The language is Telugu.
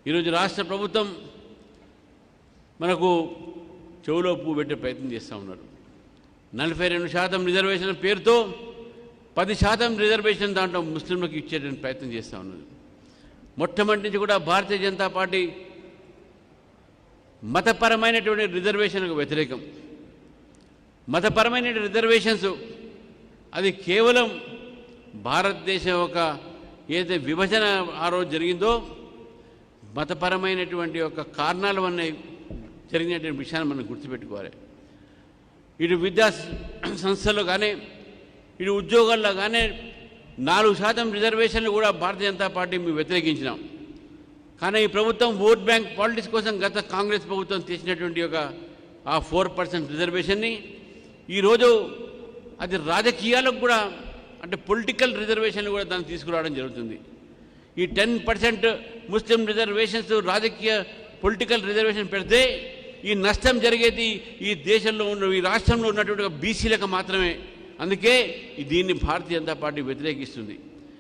ఈరోజు రాష్ట్ర ప్రభుత్వం మనకు చెవులో పువ్వు పెట్టే ప్రయత్నం చేస్తూ ఉన్నారు. 42% రిజర్వేషన్ పేరుతో 10% రిజర్వేషన్ దాంట్లో ముస్లింలకు ఇచ్చేటువంటి ప్రయత్నం చేస్తూ ఉన్నారు. మొట్టమొదటి నుంచి కూడా భారతీయ జనతా పార్టీ మతపరమైనటువంటి రిజర్వేషన్కు వ్యతిరేకం. మతపరమైన రిజర్వేషన్స్ అది కేవలం భారతదేశం ఒక ఏదైతే విభజన ఆ రోజు జరిగిందో మతపరమైనటువంటి ఒక కారణాల వల్ల జరిగినటువంటి విషయాన్ని మనం గుర్తుపెట్టుకోవాలి. ఇటు విద్యా సంస్థల్లో కానీ ఇటు ఉద్యోగాల్లో కానీ 4% రిజర్వేషన్లు కూడా భారతీయ జనతా పార్టీ మేము వ్యతిరేకించినాం. కానీ ఈ ప్రభుత్వం ఓట్ బ్యాంక్ పాలిటిక్స్ కోసం గత కాంగ్రెస్ ప్రభుత్వం తీసినటువంటి ఒక ఆ 4% రిజర్వేషన్ని ఈరోజు అది రాజకీయాలకు కూడా అంటే పొలిటికల్ రిజర్వేషన్లు కూడా దాన్ని తీసుకురావడం జరుగుతుంది. ఈ 10% ముస్లిం రిజర్వేషన్స్ రాజకీయ పొలిటికల్ రిజర్వేషన్ పెడితే ఈ నష్టం జరిగేది ఈ దేశంలో ఉన్న ఈ రాష్ట్రంలో ఉన్నటువంటి బీసీలకు మాత్రమే. అందుకే దీన్ని భారతీయ జనతా పార్టీ వ్యతిరేకిస్తుంది.